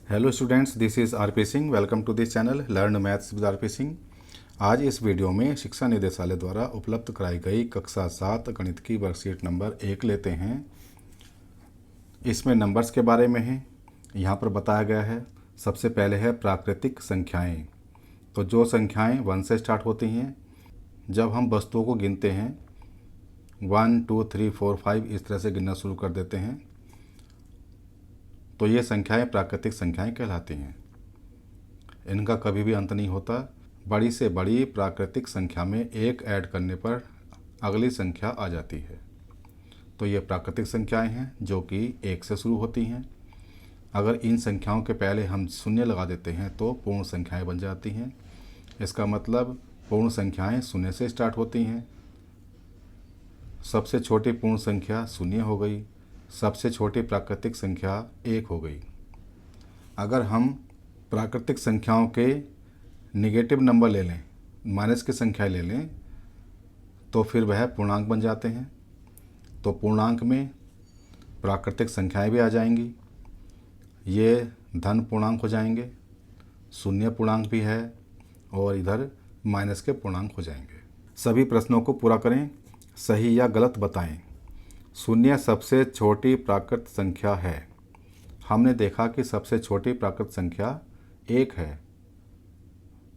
Hello students, this is RP Singh. Welcome to this channel learn maths with RP Singh. आज इस video में शिक्षा निदेशालय द्वारा उपलब्ध कराई गई कक्षा 7 गणित की वर्कशीट नंबर 1 लेते हैं। इसमें नंबर्स के बारे में है। यहाँ पर बताया गया है, सबसे पहले है प्राकृतिक संख्याएं। तो जो संख्याएं 1 से स्टार्ट होती हैं, जब हम वस्तुओं को गिनते हैं 1 2 3 4 5 इस तरह से गिनना शुरू कर देते हैं, तो ये संख्याएं प्राकृतिक संख्याएं कहलाती हैं। इनका कभी भी अंत नहीं होता। बड़ी से बड़ी प्राकृतिक संख्या में एक ऐड करने पर अगली संख्या आ जाती है। तो ये प्राकृतिक संख्याएं हैं जो कि 1 से शुरू होती हैं। अगर इन संख्याओं के पहले हम शून्य लगा देते हैं तो पूर्ण संख्याएं बन जाती हैं। इसका मतलब पूर्ण संख्याएं शून्य से स्टार्ट होती हैं। सबसे छोटी पूर्ण संख्या शून्य हो गई, सबसे छोटी प्राकृतिक संख्या 1 हो गई। अगर हम प्राकृतिक संख्याओं के निगेटिव नंबर ले लें, माइनस की संख्या ले लें, तो फिर वह पूर्णांक बन जाते हैं। तो पूर्णांक में प्राकृतिक संख्याएं भी आ जाएंगी। ये धन पूर्णांक हो जाएंगे, शून्य पूर्णांक भी है, और इधर माइनस के पूर्णांक हो जाएंगे। सभी प्रश्नों को पूरा करें, सही या गलत बताएं। शून्य सबसे छोटी प्राकृत संख्या है। हमने देखा कि सबसे छोटी प्राकृत संख्या 1 है।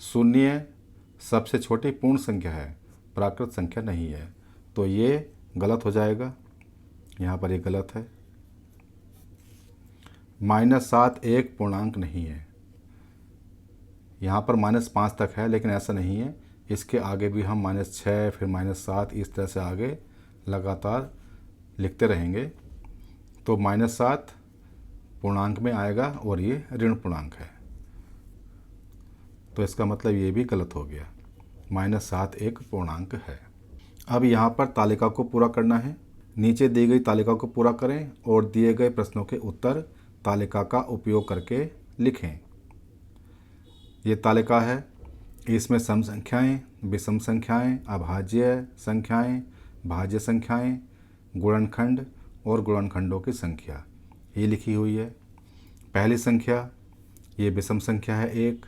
शून्य सबसे छोटी पूर्ण संख्या है, प्राकृत संख्या नहीं है। तो ये गलत हो जाएगा, यहाँ पर ये गलत है। -7 एक पूर्णांक नहीं है। यहाँ पर -5 तक है, लेकिन ऐसा नहीं है। इसके आगे भी हम -6 फिर -7 इस तरह से आगे लगातार लिखते रहेंगे। तो -7 पूर्णांक में आएगा और ये ऋण पूर्णांक है। तो इसका मतलब ये भी गलत हो गया। -7 एक पूर्णांक है। अब यहाँ पर तालिका को पूरा करना है। नीचे दी गई तालिका को पूरा करें और दिए गए प्रश्नों के उत्तर तालिका का उपयोग करके लिखें। ये तालिका है, इसमें सम संख्याएँ, विषम संख्याएँ, अभाज्य संख्याएँ, भाज्य संख्याएँ, गुणनखंड और गुणनखंडों की संख्या ये लिखी हुई है। पहली संख्या ये विषम संख्या है 1।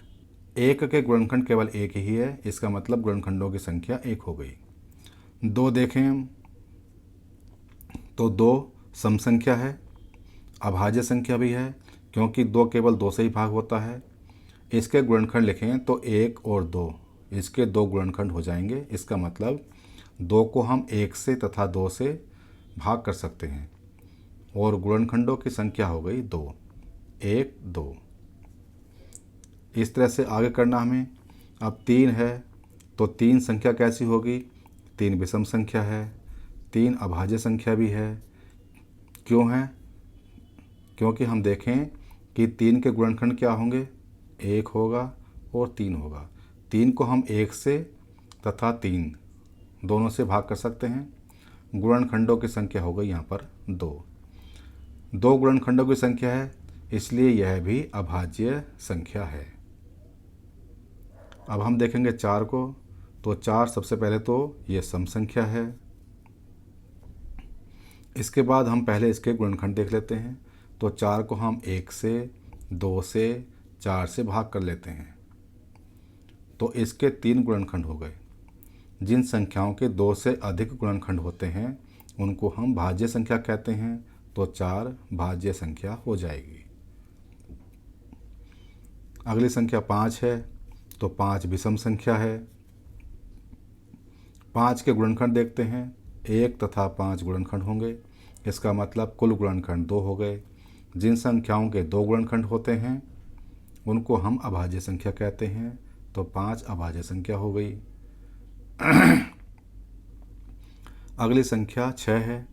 1 के गुणनखंड केवल 1 ही है, इसका मतलब गुणनखंडों की संख्या 1 हो गई। 2 देखें तो 2 सम संख्या है, अभाज्य संख्या भी है, क्योंकि 2 केवल 2 से ही भाग होता है। इसके गुणनखंड लिखें तो 1 और 2, इसके 2 गुणनखंड हो जाएंगे। इसका मतलब 2 को हम 1 से तथा 2 से भाग कर सकते हैं, और गुणनखंडों की संख्या हो गई 2, 1 2। इस तरह से आगे करना हमें। अब 3 है, तो 3 संख्या कैसी होगी? 3 विषम संख्या है, 3 अभाज्य संख्या भी है। क्यों है? क्योंकि हम देखें कि 3 के गुणनखंड क्या होंगे? 1 होगा और 3 होगा। 3 को हम 1 से तथा 3 दोनों से भाग कर सकते हैं। गुणनखंडों की संख्या हो गई यहाँ पर 2। 2 गुणनखंडों की संख्या है, इसलिए यह भी अभाज्य संख्या है। अब हम देखेंगे 4 को, तो 4 सबसे पहले तो ये सम संख्या है। इसके बाद हम पहले इसके गुणनखंड देख लेते हैं। तो 4 को हम 1 से, 2 से, 4 से भाग कर लेते हैं, तो इसके 3 गुणनखंड हो गए। जिन संख्याओं के 2 से अधिक गुणनखंड होते हैं उनको हम भाज्य संख्या कहते हैं। तो 4 भाज्य संख्या हो जाएगी। अगली संख्या 5 है, तो 5 विषम संख्या है। 5 के गुणनखंड देखते हैं, 1 तथा 5 गुणनखंड होंगे। इसका मतलब कुल गुणनखंड 2 हो गए। जिन संख्याओं के 2 गुणनखंड होते हैं उनको हम अभाज्य संख्या कहते हैं। तो 5 अभाज्य संख्या हो गई। अगली संख्या 6 है।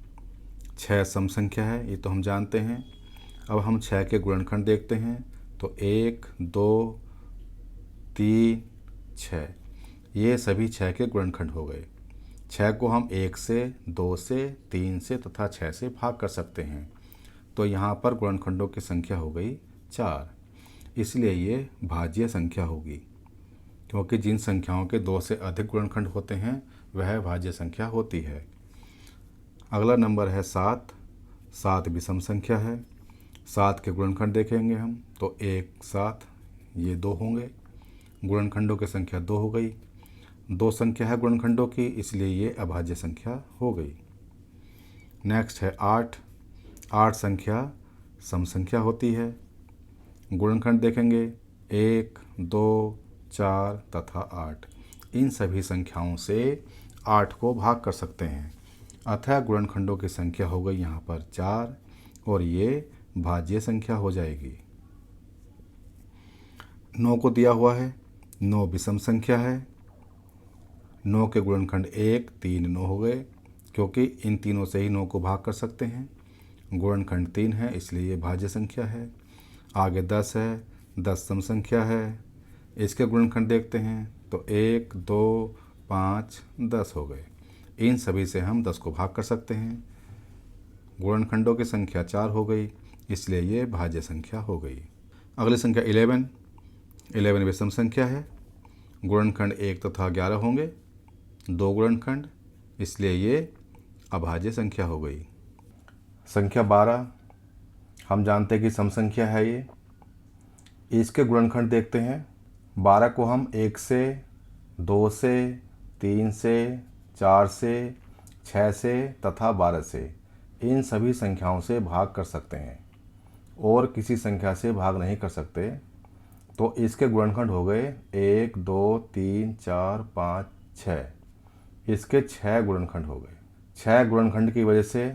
6 सम संख्या है, ये तो हम जानते हैं। अब हम 6 के गुणनखंड देखते हैं, तो 1 2 3 6, ये सभी 6 के गुणनखंड हो गए। 6 को हम 1 से, 2 से, 3 से तथा 6 से भाग कर सकते हैं। तो यहाँ पर गुणनखंडों की संख्या हो गई 4, इसलिए ये भाज्य संख्या होगी। क्योंकि जिन संख्याओं के 2 से अधिक गुणनखंड होते हैं वह भाज्य संख्या होती है। अगला नंबर है 7। 7 विषम संख्या है। 7 के गुणनखंड देखेंगे हम तो 1 7 ये 2 होंगे। गुणनखंडों की संख्या 2 हो गई। 2 संख्या है गुणनखंडों की, इसलिए ये अभाज्य संख्या हो गई। नेक्स्ट है 8। 8 संख्या सम संख्या होती है। गुणनखंड देखेंगे 1 2 4 तथा 8। इन सभी संख्याओं से 8 को भाग कर सकते हैं, अतः गुणनखंडों की संख्या हो गई यहाँ पर 4 और ये भाज्य संख्या हो जाएगी। 9 को दिया हुआ है, 9 विषम संख्या है। 9 के गुणनखंड 1 3 9 हो गए, क्योंकि इन तीनों से ही 9 को भाग कर सकते हैं। गुणनखंड 3 है, इसलिए ये भाज्य संख्या है। आगे 10 है, 10 सम संख्या है। इसके गुणनखंड देखते हैं तो 1 2 5 10 हो गए। इन सभी से हम 10 को भाग कर सकते हैं। गुणनखंडों की संख्या 4 हो गई, इसलिए ये भाज्य संख्या हो गई। अगली संख्या 11। 11 विषम संख्या है। गुणनखंड 1 तथा 11 होंगे, 2 गुणनखंड, इसलिए ये अभाज्य संख्या हो गई। संख्या 12 हम जानते हैं कि सम संख्या है ये। इसके गुणनखंड देखते हैं। 12 को हम 1 से 2 से 3 से 4 से 6 से तथा 12 से इन सभी संख्याओं से भाग कर सकते हैं और किसी संख्या से भाग नहीं कर सकते। तो इसके गुणनखंड हो गए 1 2 3 4 5 6। इसके 6 गुणनखंड हो गए। 6 गुणनखंड की वजह से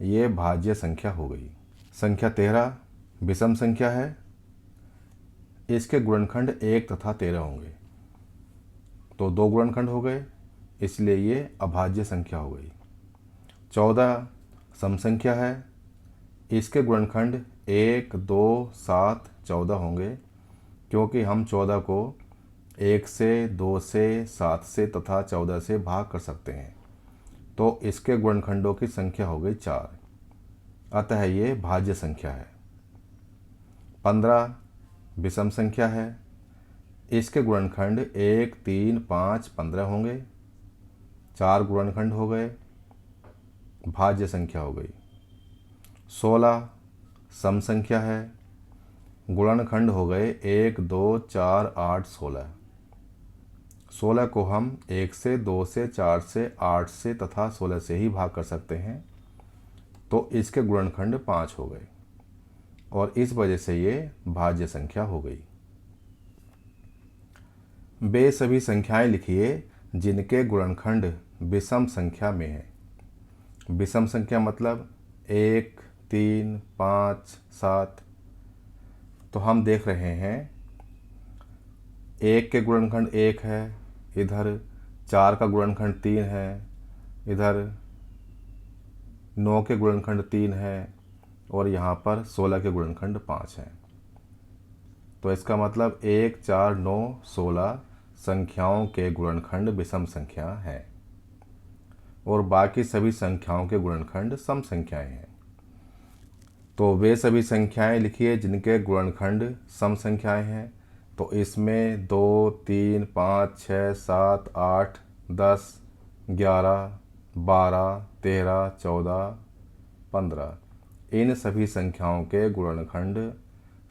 ये भाज्य संख्या हो गई। संख्या 13 विषम संख्या है। इसके गुणनखंड 1 तथा 13 होंगे, तो 2 गुणनखंड हो गए, इसलिए ये अभाज्य संख्या हो गई। 14 सम संख्या है। इसके गुणनखंड 1 2 7 14 होंगे, क्योंकि हम 14 को 1 से 2 से 7 से तथा 14 से भाग कर सकते हैं। तो इसके गुणनखंडों की संख्या हो गई 4, अतः ये भाज्य संख्या है। 15 विषम संख्या है। इसके गुणनखंड 1 3 5 15 होंगे, 4 गुणनखंड हो गए, भाज्य संख्या हो गई। 16 सम संख्या है। गुणनखंड हो गए 1 2 4 8 16। 16 को हम 1 से 2 से 4 से 8 से तथा 16 से ही भाग कर सकते हैं, तो इसके गुणनखंड 5 हो गए और इस वजह से ये भाज्य संख्या हो गई। वे सभी संख्याएं लिखिए जिनके गुणनखंड विषम संख्या में है। विषम संख्या मतलब 1 3 5 7। तो हम देख रहे हैं 1 के गुणनखंड 1 है, इधर 4 का गुणनखंड 3 है, इधर 9 के गुणनखंड 3 है और यहाँ पर 16 के गुणनखंड 5 हैं। तो इसका मतलब 1 4 9 16 संख्याओं के गुणनखंड विषम संख्या हैं और बाकी सभी संख्याओं के गुणनखंड सम संख्याएं हैं। तो वे सभी संख्याएं लिखिए जिनके गुणनखंड सम संख्याएं हैं। तो इसमें 2 3 5 6 7 8 10 11 12 13 14 15 इन सभी संख्याओं के गुणनखंड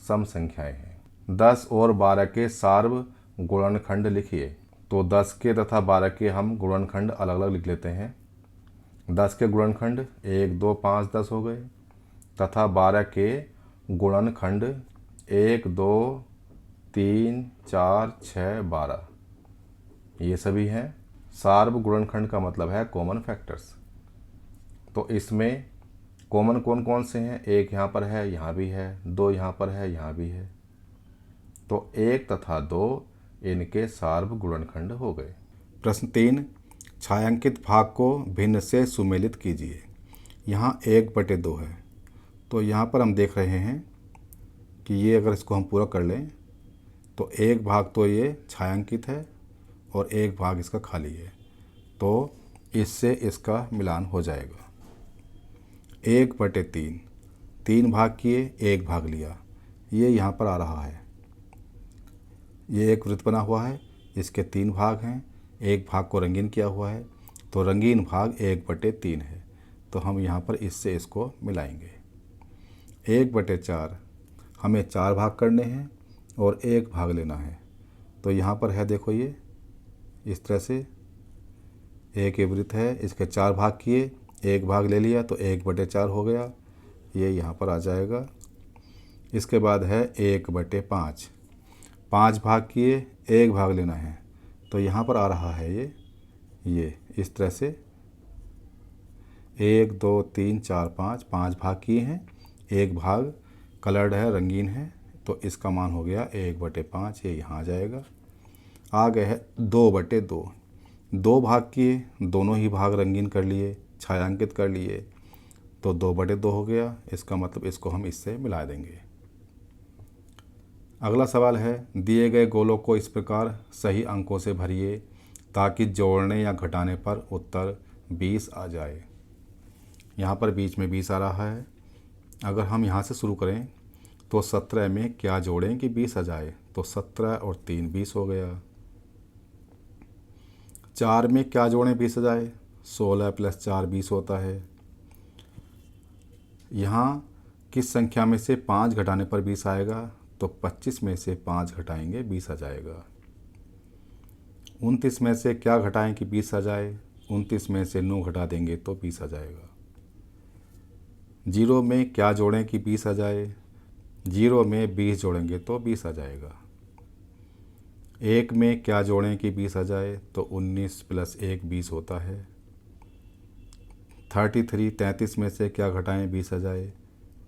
सम संख्याएं हैं। 10 और 12 के सार्व गुणनखंड लिखिए। तो 10 के तथा 12 के हम गुणनखंड अलग अलग लिख लेते हैं। 10 के गुणनखंड 1 2 5 10 हो गए तथा 12 के गुणनखंड 1 2 3 4 6 12 ये सभी हैं। सार्व गुणनखंड का मतलब है कॉमन फैक्टर्स। तो इसमें कॉमन कौन कौन से हैं? 1 यहाँ पर है, यहाँ भी है, 2 यहाँ पर है, यहाँ भी है। तो 1 तथा 2 इनके सार्व गुणनखंड हो गए। प्रश्न 3 छायांकित भाग को भिन्न से सुमेलित कीजिए। यहाँ 1/2 है, तो यहाँ पर हम देख रहे हैं कि ये अगर इसको हम पूरा कर लें तो एक भाग तो ये छायांकित है और एक भाग इसका खाली है, तो इससे इसका मिलान हो जाएगा। 1/3 3 भाग किए, 1 भाग लिया, ये यहाँ पर आ रहा है। ये एक वृत्त बना हुआ है, इसके 3 भाग हैं, एक भाग को रंगीन किया हुआ है, तो रंगीन भाग 1/3 है। तो हम यहाँ पर इससे इसको मिलाएंगे। 1/4 हमें 4 भाग करने हैं और 1 भाग लेना है। तो यहाँ पर है देखो ये इस तरह से एक वृत्त है, इसके 4 भाग किए, 1 भाग ले लिया तो 1/4 हो गया, ये यहाँ पर आ जाएगा। इसके बाद है 1/5, 5 भाग किए, 1 भाग लेना है तो यहाँ पर आ रहा है ये इस तरह से 1 2 3 4 5 5 भाग किए हैं, 1 भाग कलर्ड है, रंगीन है, तो इसका मान हो गया 1/5, ये यहाँ आ जाएगा। आ गए है 2/2, 2 भाग किए, दोनों ही भाग रंगीन कर लिए, छायांकित कर लिए, तो 2/2 हो गया। इसका मतलब इसको हम इससे मिला देंगे। अगला सवाल है, दिए गए गोलों को इस प्रकार सही अंकों से भरिए ताकि जोड़ने या घटाने पर उत्तर 20 आ जाए। यहाँ पर बीच में 20 आ रहा है। अगर हम यहाँ से शुरू करें तो 17 में क्या जोड़ें कि 20 आ जाए, तो 17 और 3 20 हो गया। 4 में क्या जोड़ें 20 आ जाए, 16 + 4 20 होता है। यहाँ किस संख्या में से 5 घटाने पर 20 आएगा, तो 25 में से 5 घटाएंगे 20 आ जाएगा। 29 में से क्या घटाएं कि 20 आ जाए, 29 में से 9 घटा देंगे तो 20 आ जाएगा। 0 में क्या जोड़ें कि 20 आ जाए, 0 में 20 जोड़ेंगे तो 20 आ जाएगा। 1 में क्या जोड़ें कि 20 आ जाए, तो 19 + 1 20 होता है। 33 में से क्या घटाएं 20 आ जाए,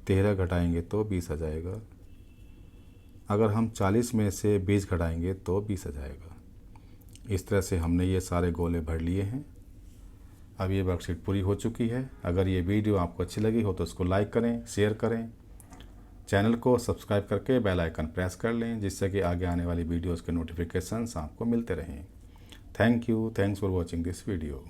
13 घटाएंगे तो 20 आ जाएगा। अगर हम 40 में से 20 घटाएंगे तो 20 आ जाएगा। इस तरह से हमने ये सारे गोले भर लिए हैं। अब ये वर्कशीट पूरी हो चुकी है। अगर ये वीडियो आपको अच्छी लगी हो तो इसको लाइक करें, शेयर करें, चैनल को सब्सक्राइब करके बेल आइकन प्रेस कर लें, जिससे कि आगे आने वाली वीडियोज़ के नोटिफिकेशंस आपको मिलते रहें। Thanks for watching this video.